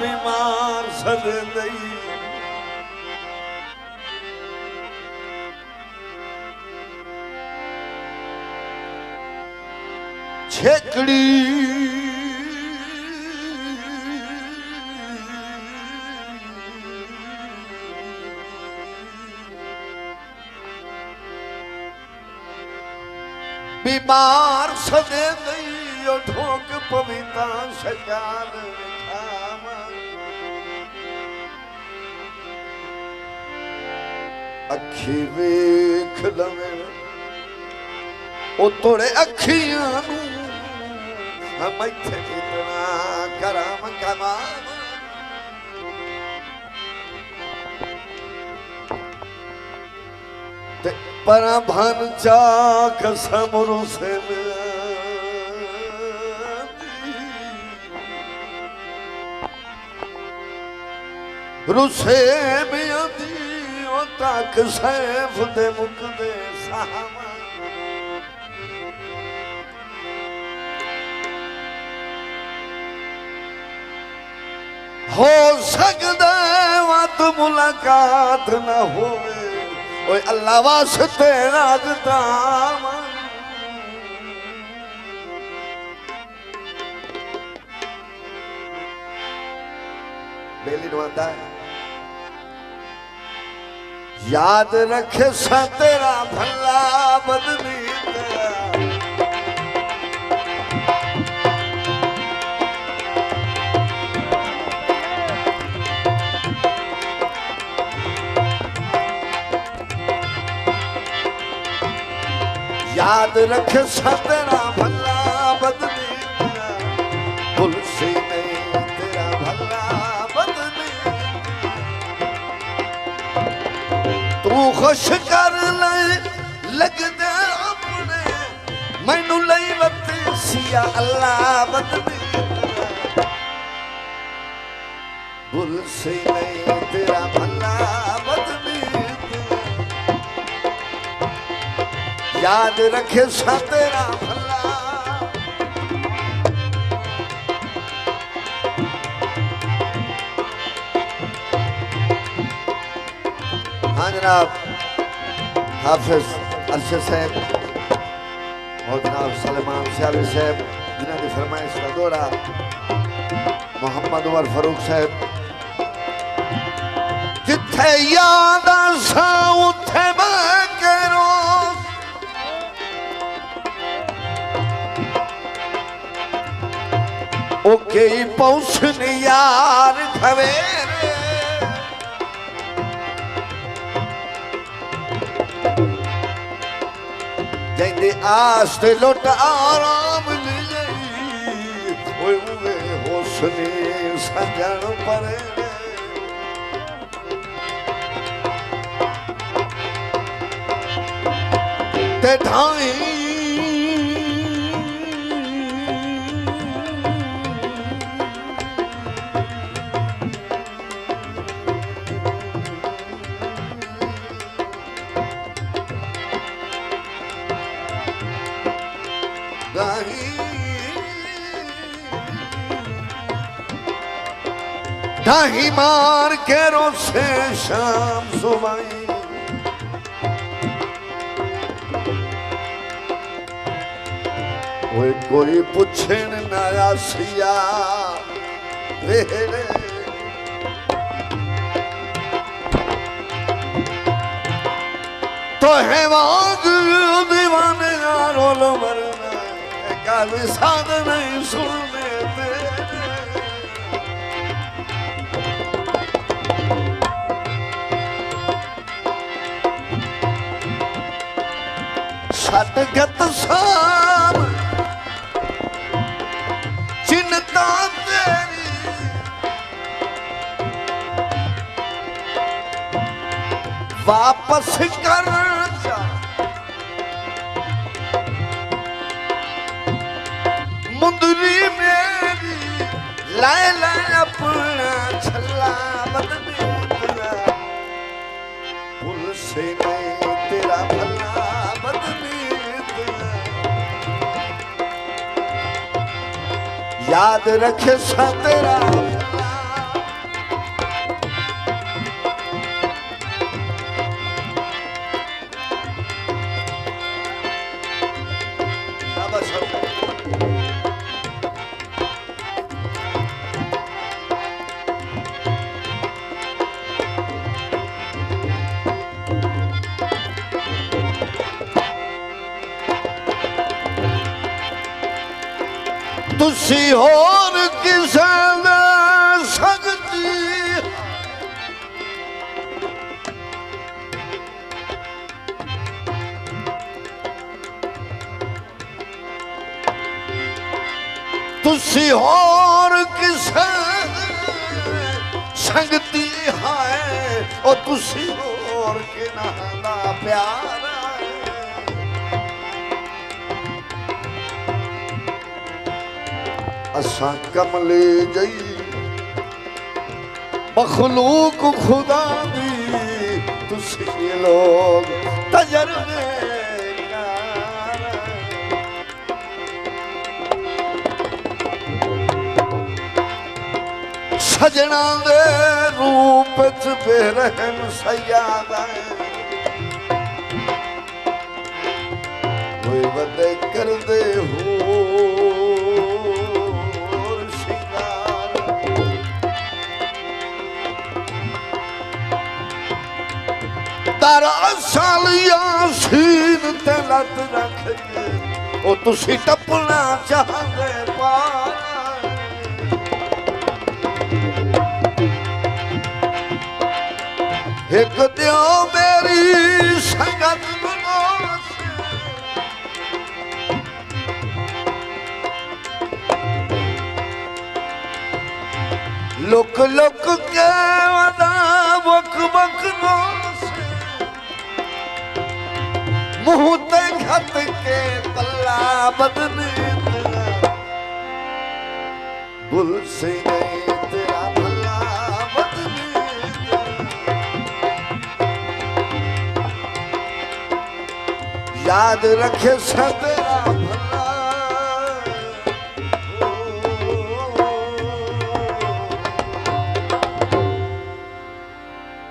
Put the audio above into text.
बीमार सद दई छेकड़ी बीमार सदे दई ठोक पविता शकार अखी वेख लवे ओ तोड़े अखियां नू हम इत्थे कितना करम कमा ते पर भन चाक समरु से रुसे में आती ओ तक सैफ दे मुक दे सामा हो सकदा वत मुलाकात न होवे ओए अल्लाह वास्ते राज़दा बेली नवादा याद रखे सा तेरा भला बदनी तेरा याद रखे तेरा भला बदनी तेरा तुलसी नहीं तेरा भला बदनी तू खुश कर ले लग दे अपने मैनू लई वती सिया अल्लाह बदनी तुलसी नहीं तेरा भला बदनी याद रखे सा तेरा भला हाँ जनाब हाफिज अरशद साहब और जनाब सलेमान सियाली साहब जिन्होंने फरमाइश का दौरा मोहम्मद उमर फारूक साहब जिथे याद आसा उथे बकरो ओके पौषण यार खवेरे जैसे आस्ते लुट आराम ले ओए उवे होसने सजन परे ते ढाई ढाही मार के रोसे शाम सुबाई ओए कोई पूछे नया सिया वेरे तो है वाग दीवाने रोल मरना काल साध नहीं सुनने छटगत साम चिंता तेरी वापस कर जा मुंदरी मेरी लाए लाए अपना छल्ला बदले पुल से नहीं तेरा भला बदले याद रखे सा तेरा भला तुसी होर किसे दे सकती तुसी होर किसे संगती है ओ तुसी होर के नाला प्यार असा कमले जई मखलूक खुदा दी तुसी लोग तजर्बे सजना दे रूप च बेरहम सयादा कोई वदे कर दे हो शिकार तारा साल यासीन ते लत रख ओ तुसी टपना चाहते पार एक दियो मेरी संगत लुक लुक के वदा बक बक मुंह ते खत के पल्ला बदने भूल से गए तेरा भला बदने याद रखे सदा